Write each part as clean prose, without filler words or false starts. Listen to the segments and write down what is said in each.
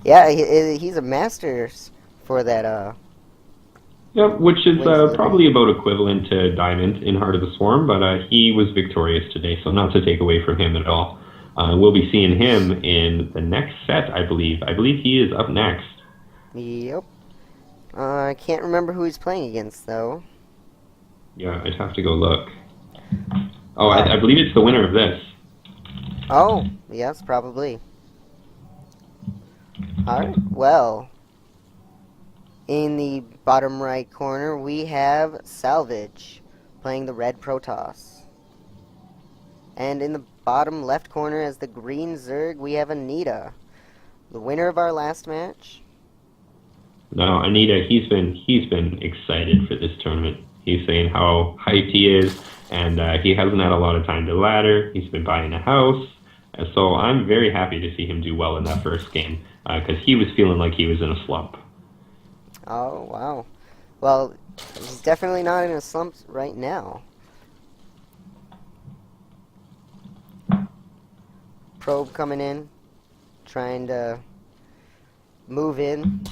Yeah, he's a master for that Yep, which is wings delivery. probably about equivalent to Diamond in Heart of the Swarm, but he was victorious today, so not to take away from him at all. We'll be seeing him in the next set, I believe. I believe he is up next. Yep. I can't remember who he's playing against though. Yeah, I'd have to go look. Oh, I Oh. believe it's the winner of this. Oh, yes, probably. Alright, well, in the bottom right corner, we have Salvage playing the red Protoss. And in the bottom left corner, as the green Zerg, we have AnitA, the winner of our last match. Now, AnitA, he's been excited for this tournament. He's saying how hyped he is, and he hasn't had a lot of time to ladder. He's been buying a house, and so I'm very happy to see him do well in that first game because he was feeling like he was in a slump. Oh, wow. Well, he's definitely not in a slump right now. Probe coming in, trying to move in.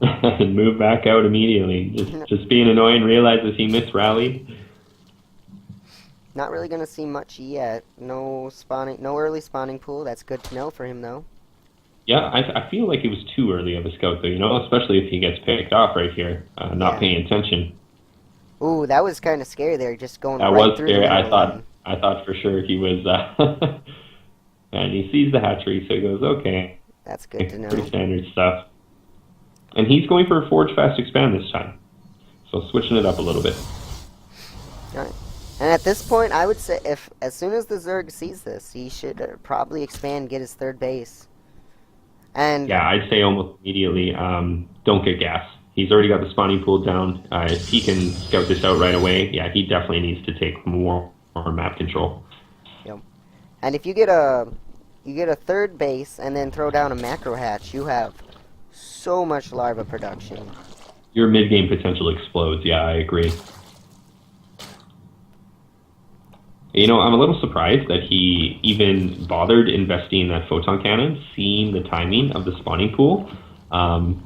And move back out immediately. Just being annoying. Realizes he misrallied. Not really going to see much yet. No spawning, no early spawning pool. That's good to know for him, though. Yeah, I feel like it was too early of a scout, though. Especially if he gets picked off right here, not Yeah. paying attention. Ooh, that was kind of scary there, just going That right was through the scary. mineral line. I thought for sure he was. And he sees the hatchery, so he goes, okay, That's good to pretty know. standard stuff. And he's going for a Forge Fast Expand this time. So switching it up a little bit. Alright. And at this point, I would say if as soon as the Zerg sees this, he should probably expand, get his third base. And Yeah, I'd say almost immediately, don't get gas. He's already got the spawning pool down. If he can scout this out right away, yeah, he definitely needs to take more map control. you know, and if you get a third base and then throw down a macro hatch, you have so much larva production. Your mid game potential explodes. Yeah, I agree. I'm a little surprised that he even bothered investing in that photon cannon, seeing the timing of the spawning pool. Um,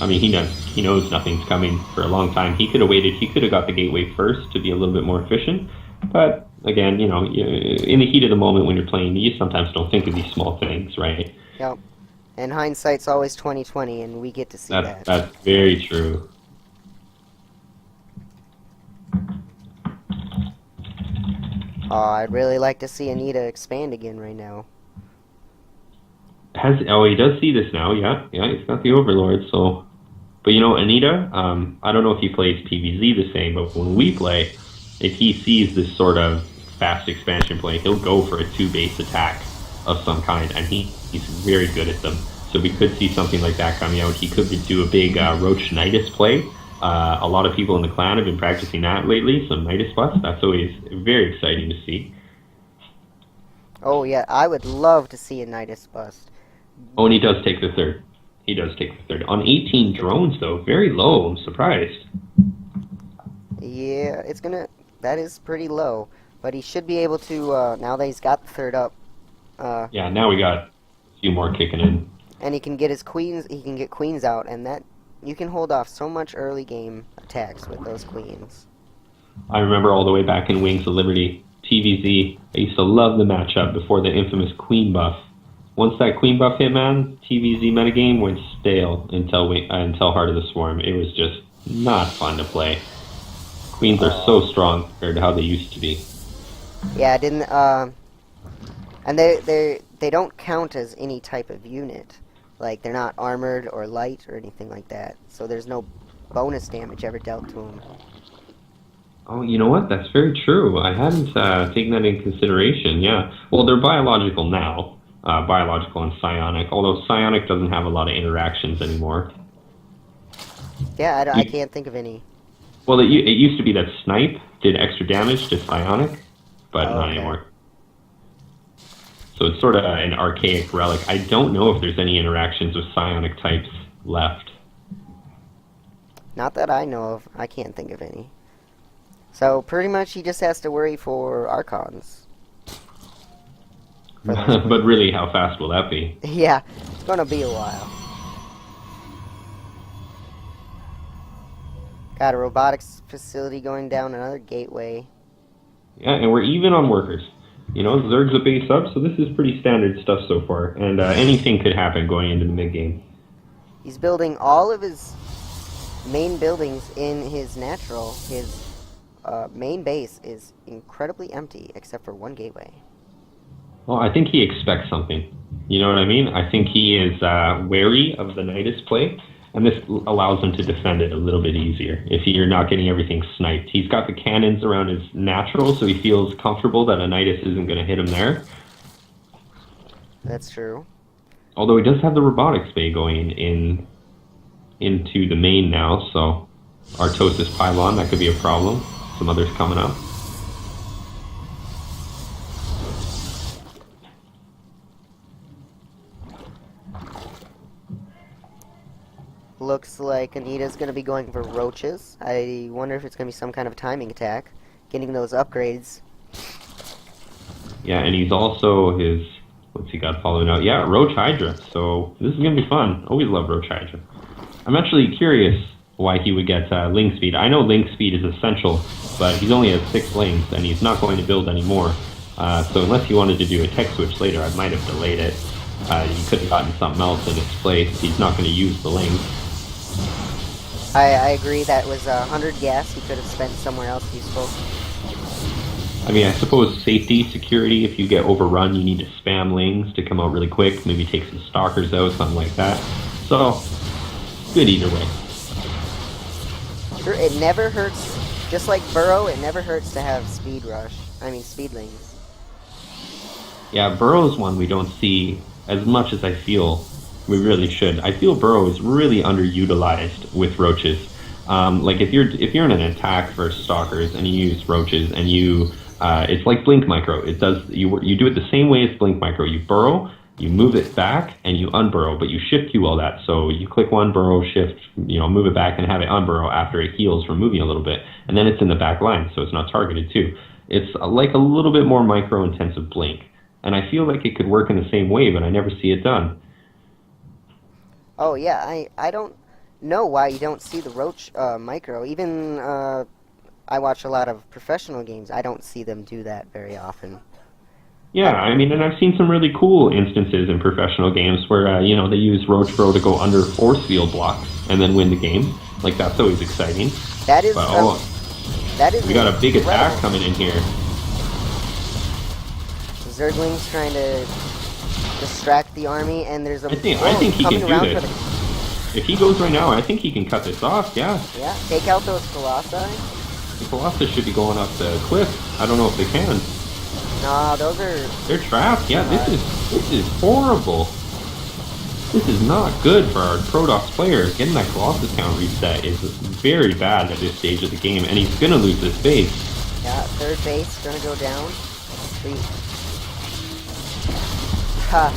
I mean, he knows nothing's coming for a long time. He could have waited. He could have got the gateway first to be a little bit more efficient. But again, in the heat of the moment when you're playing, you sometimes don't think of these small things, right? Yep. And hindsight's always 2020, and we get to see That's that. that's very true. I'd really like to see AnitA expand again right now. He does see this now. Yeah, yeah, he's got the Overlord. So, but AnitA, I don't know if he plays PVZ the same, but when we play, if he sees this sort of fast expansion play, he'll go for a two base attack of some kind, and he's very good at them. So we could see something like that coming out. He could do a big Roach Nidus play. A lot of people in the clan have been practicing that lately. So Nidus bust, that's always very exciting to see. Oh yeah, I would love to see a Nidus bust. Oh, and he does take the third. He does take the third. On 18 drones, though, very low. I'm surprised. Yeah, that is pretty low. But he should be able to, now that he's got the third up, uh, Yeah, now we got a few more kicking in. and he can get his queens, he can get queens out, and that, you can hold off so much early game attacks with those queens. I remember all the way back in Wings of Liberty, TVZ. I used to love the matchup before the infamous Queen buff. Once that Queen buff hit, man, TVZ metagame went stale until Heart of the Swarm. It was just not fun to play. Queens are so Oh. strong compared to how they used to be. Yeah, didn't, and they don't count as any type of unit. Like, they're not armored or light or anything like that. So there's no bonus damage ever dealt to them. Oh, you know what? That's very true. I hadn't taken that into consideration. Yeah. Well, they're biological now, biological and psionic. Although psionic doesn't have a lot of interactions anymore. Yeah, I You, can't think of any. well, it used to be that snipe did extra damage to psionic, but Oh, not okay. anymore. So it's sort of an archaic relic. I don't know if there's any interactions with psionic types left. Not that I know of. I can't think of any. So pretty much he just has to worry for Archons. for those But really, how fast will that be? Yeah, it's gonna be a while. Got a robotics facility going down another gateway. Yeah, and we're even on workers. You know, Zerg's a base up, so this is pretty standard stuff so far. And anything could happen going into the mid game. He's building all of his main buildings in his natural. His main base is incredibly empty except for one gateway. Well, I think he expects something. You know what I mean? I think he is wary of the Nidus play, and this allows him to defend it a little bit easier if you're not getting everything sniped. He's got the cannons around his natural, so he feels comfortable that a Nidus isn't going to hit him there. That's true. Although he does have the robotics bay going into the main now, so Artosis pylon, that could be a problem. Some others coming up. Looks like AnitA's going to be going for roaches. I wonder if it's going to be some kind of timing attack. Getting those upgrades. Yeah, and he's also his... What's he got following out? Yeah, Roach Hydra. So this is going to be fun. Always love Roach Hydra. I'm actually curious why he would get link speed. I know link speed is essential, but he's only at 6 links, and he's not going to build anymore. So unless he wanted to do a tech switch later, I might have delayed it. He could have gotten something else in its place. He's not going to use the link. I agree, that was 100 gas he could have spent somewhere else useful. I mean, I suppose safety, security, if you get overrun, you need to spam lings to come out really quick, maybe take some stalkers out, something like that. So, good either way. Sure, it never hurts, just like Burrow, it never hurts to have speed rush. I mean, speed lings. Yeah, Burrow's one we don't see as much as I feel we really should. I feel Burrow is really underutilized with roaches. Like if you're in an attack versus stalkers and you use roaches and you it's like blink micro. It does you do it the same way as blink micro. You burrow, you move it back, and you unburrow, but you shift queue all that. So you click one burrow, shift, move it back and have it unburrow after it heals from moving a little bit, and then it's in the back line, so it's not targeted too. It's like a little bit more micro intensive blink, and I feel like it could work in the same way, but I never see it done. Oh yeah, I don't know why you don't see the roach micro. Even I watch a lot of professional games. I don't see them do that very often. Yeah, I mean, and I've seen some really cool instances in professional games where, they use Roach Bro to go under force field blocks and then win the game. Like, that's always exciting. That is, but, that is we got a big incredible attack coming in here. Zergling's trying to distract the army, and there's a I think he can do around this. If he goes right now, I think he can cut this off, yeah. Yeah, take out those Colossi. The Colossus should be going up the cliff. I don't know if they can. Nah, those are... They're trapped. Yeah, this is horrible. This is not good for our Protoss players. Getting that Colossus count reset is very bad at this stage of the game, and he's gonna lose this base. Yeah, third base gonna go down. Ha!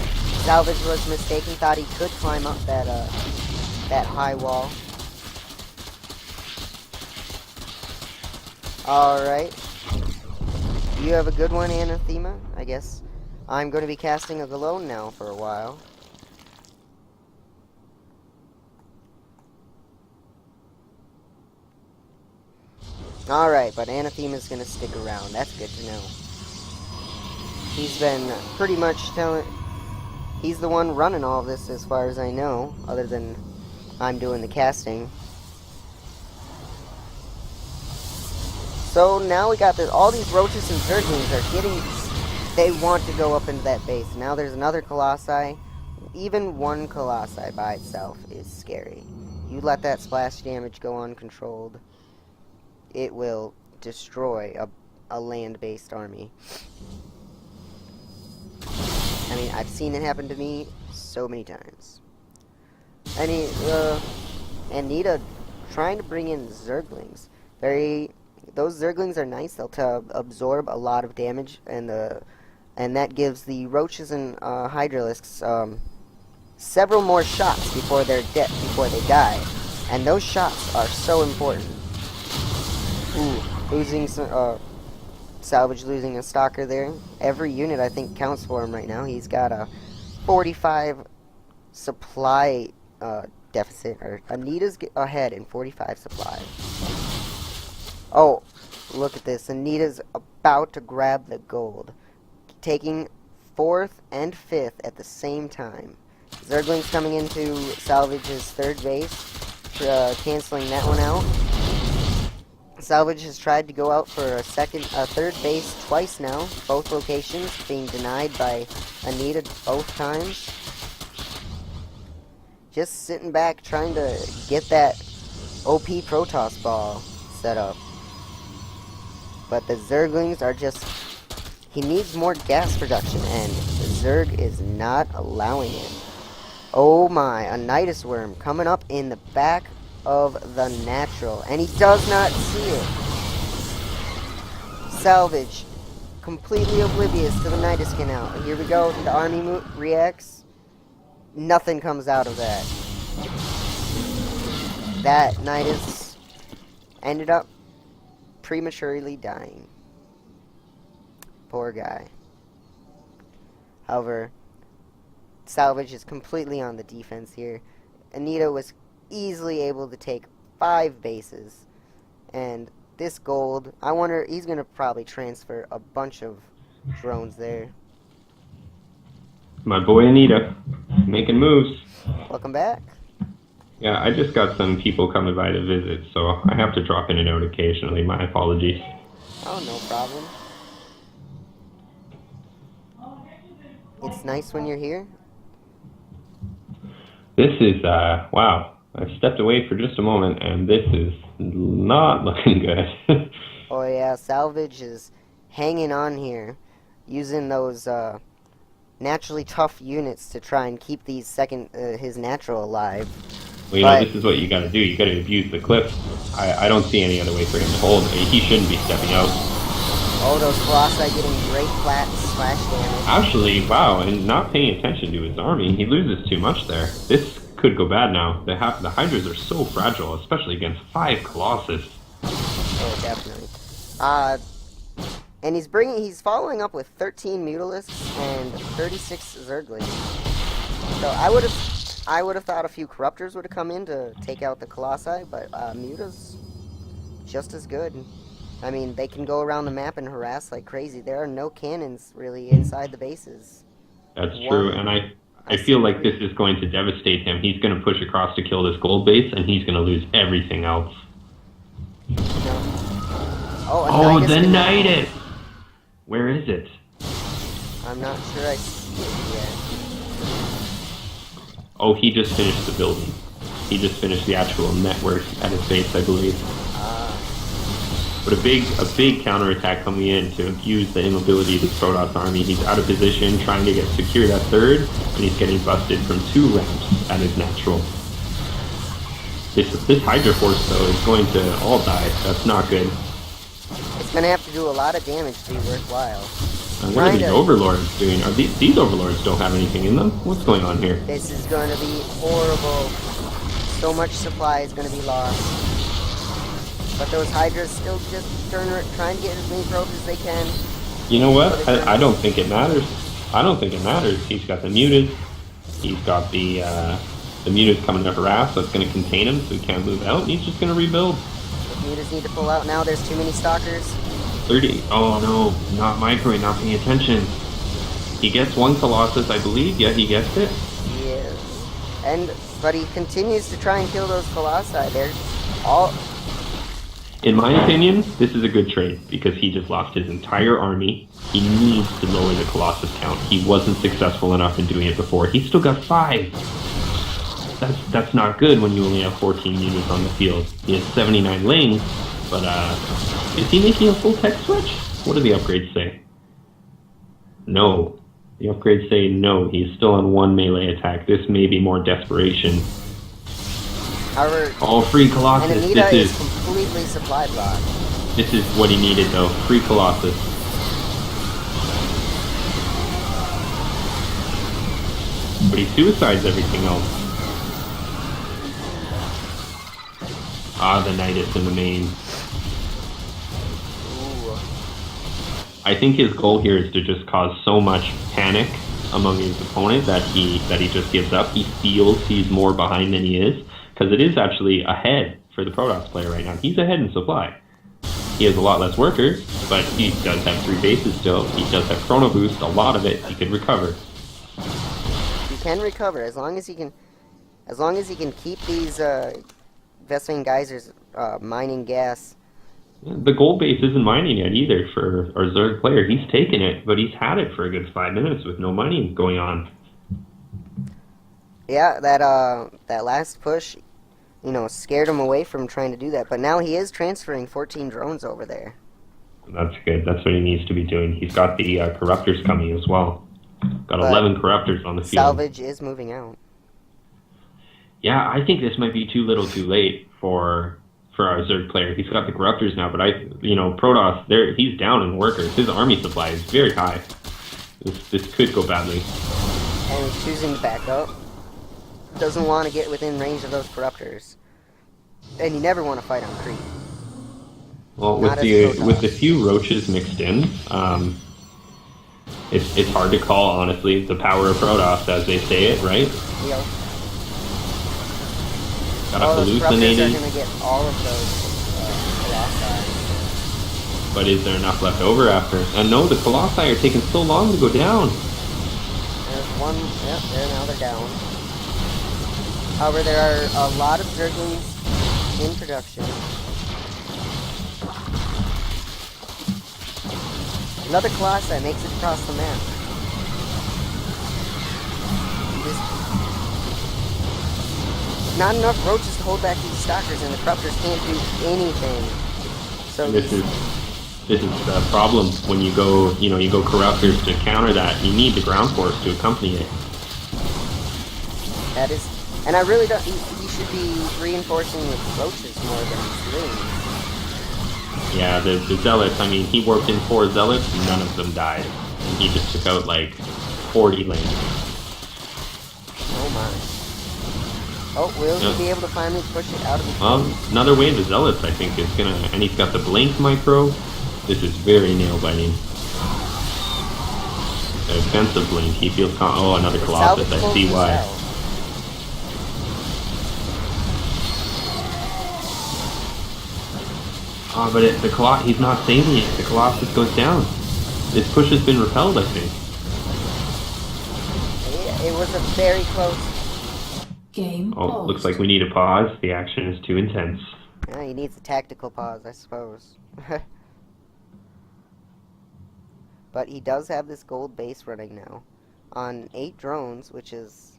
Salvage was mistaken. Thought he could climb up that high wall. All right. You have a good one, Anathema. I guess I'm going to be casting a Galone now for a while. Alright, but Anathema's going to stick around. That's good to know. He's been pretty much telling... He's the one running all of this as far as I know, other than I'm doing the casting. So now we got this, all these roaches and zerglings are getting, they want to go up into that base. Now there's another Colossi. Even one Colossi by itself is scary. You let that splash damage go uncontrolled, it will destroy a land-based army. I mean, I've seen it happen to me so many times. I mean, AnitA trying to bring in zerglings. Those zerglings are nice. They'll absorb a lot of damage, and that gives the roaches and hydralisks several more shots before they're dead, before they die. And those shots are so important. Ooh, losing some Salvage losing a stalker there. Every unit I think counts for him right now. He's got a 45 supply deficit. Or AnitA's ahead in 45 supply. Oh, look at this. AnitA's about to grab the gold. Taking 4th and 5th at the same time. Zergling's coming into Salvage's 3rd base, canceling that one out. Salvage has tried to go out for a 3rd base twice now, both locations being denied by AnitA both times. Just sitting back trying to get that OP Protoss ball set up. But the Zerglings are just... He needs more gas production, and the Zerg is not allowing it. Oh my, a Nidus Worm coming up in the back of the natural, and he does not see it. Salvage, completely oblivious to the Nidus canal. And here we go, the army reacts. Nothing comes out of that. That Nidus ended up prematurely dying. Poor guy. However, Salvage is completely on the defense here. AnitA was easily able to take 5 bases. And this gold, I wonder, he's going to probably transfer a bunch of drones there. My boy AnitA, making moves. Welcome back. Yeah, I just got some people coming by to visit, so I have to drop in and out occasionally. My apologies. Oh, no problem. It's nice when you're here. This is, wow. I've stepped away for just a moment, and this is not looking good. Oh yeah, Salvage is hanging on here, using those naturally tough units to try and keep these his natural alive. Well, you know, this is what you gotta do. You gotta abuse the cliff. I don't see any other way for him to hold. He shouldn't be stepping out. Oh, those Colossi getting great flat slash damage. Actually, wow, and not paying attention to his army, he loses too much there. This could go bad now. The Hydras are so fragile, especially against 5 Colossus. Oh, definitely. And he's following up with 13 Mutalisks and 36 Zerglings. So I would have thought a few Corruptors would have come in to take out the Colossi, but Muta's just as good. I mean, they can go around the map and harass like crazy. There are no cannons really inside the bases. That's true, and I feel like this is going to devastate him. He's going to push across to kill this gold base, and he's going to lose everything else. No. Oh, the Nidus! Where is it? I'm not sure I see it yet. Oh, he just finished the building. He just finished the actual network at his base, I believe. But a big counterattack coming in to abuse the immobility of this Protoss army. He's out of position, trying to get secured at 3rd, and he's getting busted from 2 ramps at his natural. This Hydra force, though, is going to all die. That's not good. It's going to have to do a lot of damage to be worthwhile. What are these Overlords doing? Are these Overlords don't have anything in them? What's going on here? This is going to be horrible. So much supply is going to be lost. But those Hydras still just trying to get as many probes as they can. You know what? I don't think it matters. I don't think it matters. He's got the muted. He's got the muted coming to harass, so it's going to contain him, so he can't move out, and he's just going to rebuild. The mutas need to pull out now. There's too many stalkers. 30. Oh no, not microwave, not paying attention. He gets 1 Colossus, I believe. Yeah, he gets it. Yes. But he continues to try and kill those Colossi. They're all... In my opinion, this is a good trade, because he just lost his entire army. He needs to lower the Colossus count. He wasn't successful enough in doing it before. He's still got 5. That's not good when you only have 14 units on the field. He has 79 lanes, but is he making a full tech switch? What do the upgrades say? No. The upgrades say no. He's still on 1 melee attack. This may be more desperation. However, all free Colossus. And AnitA is completely supply blocked. This is what he needed, though. Free Colossus. But he suicides everything else. The Nidus in the main. Ooh. I think his goal here is to just cause so much panic among his opponent that he just gives up. He feels he's more behind than he is, because it is actually ahead for the Protoss player right now. He's ahead in supply. He has a lot less workers, but he does have 3 bases still. He does have Chrono Boost, a lot of it. He could recover. He can recover as long as he can keep these Vespene geysers mining gas. The gold base isn't mining yet either for our Zerg player. He's taken it, but he's had it for a good 5 minutes with no mining going on. Yeah, that last push, scared him away from trying to do that. But now he is transferring 14 drones over there. That's good. That's what he needs to be doing. He's got the Corruptors coming as well. Got But 11 Corruptors on the field. Salvage is moving out. Yeah, I think this might be too little too late for our Zerg player. He's got the Corruptors now, but Protoss, he's down in workers. His army supply is very high. This could go badly. And he's choosing to back up. Doesn't want to get within range of those Corruptors. And you never want to fight on creep. Well, with the few roaches mixed in, it's hard to call, honestly, the power of Protoss, as they say it, right? Yep. Got those Corruptors are hallucinating. going to get all of those Colossi. But is there enough left over after? And no, the Colossi are taking so long to go down. There's one, yep, now they're down. However, there are a lot of Zerglings in production. Another Colossi makes it across the map. Not enough roaches to hold back these stalkers, and the Corruptors can't do anything. So This is the problem when you go Corruptors to counter that. You need the ground force to accompany it. that is, and I really don't. He should be reinforcing with roaches more than slings. Yeah, the Zealots, I mean, he warped in 4 Zealots, and none of them died. And he just took out, like, 40 lanes. Oh my. Oh, will he be able to finally push it out of the Another wave of Zealots, I think, is gonna... And he's got the Blink Micro. This is very nail-biting. The offensive Blink, he feels... Oh, another Colossus, I see why. Oh, but the Colossus, he's not saving it. The Colossus goes down. This push has been repelled, I think. It was a very close... Game paused. Looks like we need a pause. The action is too intense. Yeah, he needs a tactical pause, I suppose. But he does have this gold base running now on 8 drones, which is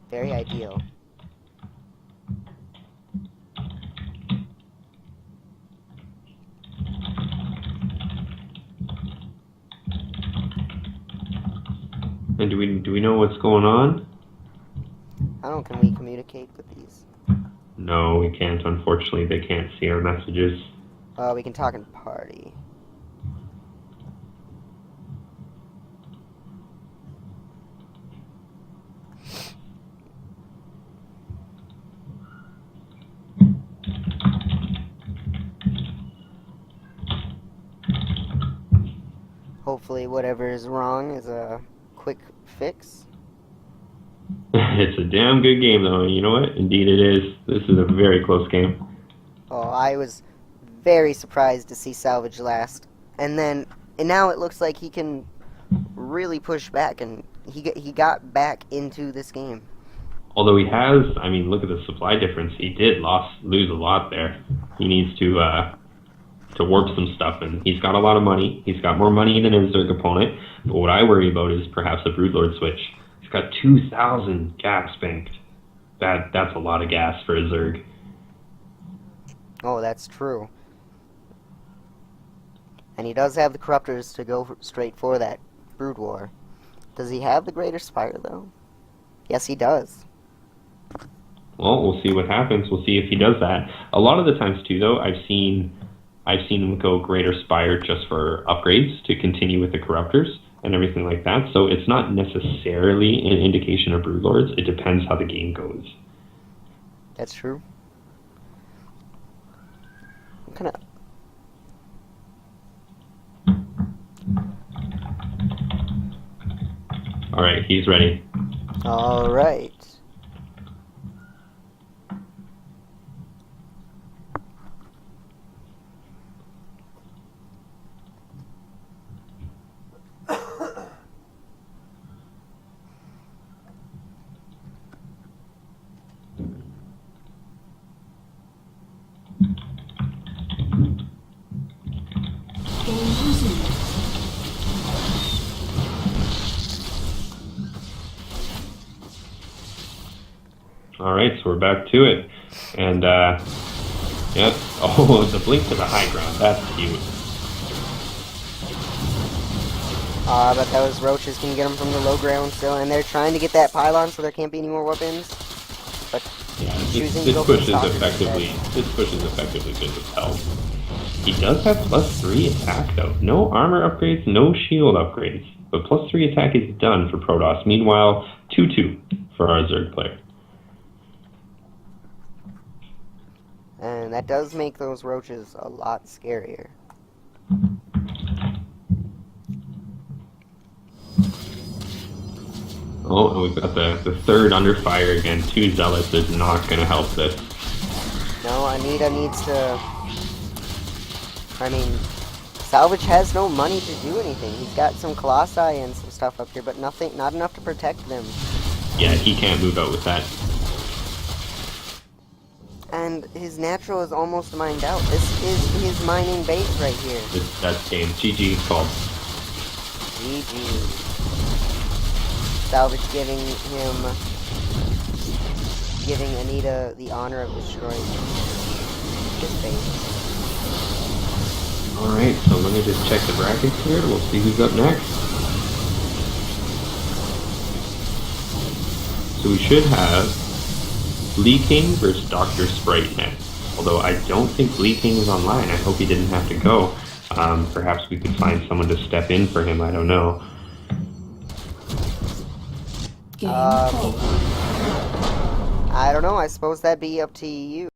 very ideal. And do we know what's going on? Can we communicate with these? No, we can't. Unfortunately, they can't see our messages. We can talk in party. Hopefully whatever is wrong is a quick fix. It's a damn good game, though. You know what? Indeed it is. This is a very close game. Oh, I was very surprised to see Salvage last. And now it looks like he can really push back, and he got back into this game. Although he has, I mean, look at the supply difference. He did lose a lot there. He needs to warp some stuff, and he's got a lot of money. He's got more money than his Zerg opponent. But what I worry about is perhaps a Broodlord switch. He's got 2,000 gas banked. That's a lot of gas for a Zerg. Oh, that's true. And he does have the Corruptors to go straight for that Brood War. Does he have the Greater Spire, though? Yes, he does. Well, we'll see what happens. We'll see if he does that. A lot of the times, too, though, I've seen him go Greater Spire just for upgrades to continue with the Corruptors and everything like that. So it's not necessarily an indication of Broodlords. It depends how the game goes. That's true. Alright, he's ready. Alright. Game resumed. Alright, so we're back to it. And, yep. Oh, the blink to the high ground. That's cute. But those roaches can get them from the low ground still, and they're trying to get that pylon so there can't be any more weapons. But Yeah, choosing to go this for the push is stalkers effectively instead. this push is effectively good as hell. He does have +3 attack though. No armor upgrades, no shield upgrades. But +3 attack is done for Protoss. Meanwhile, 2-2 for our Zerg player. And that does make those roaches a lot scarier. Oh, and we've got the third under fire again. 2 Zealots is not going to help this. No, AnitA needs to... I mean, Salvage has no money to do anything. He's got some Colossi and some stuff up here, but not enough to protect them. Yeah, he can't move out with that. And his natural is almost mined out. This is his mining base right here. That's game. GG is called. GG. Salvage giving AnitA the honor of destroying his base. Alright, so let me just check the brackets here. We'll see who's up next. So we should have Lee King versus Dr. Sprite next. Although I don't think Lee King is online. I hope he didn't have to go. Perhaps we could find someone to step in for him. I don't know. Game over. I don't know. I suppose that'd be up to you.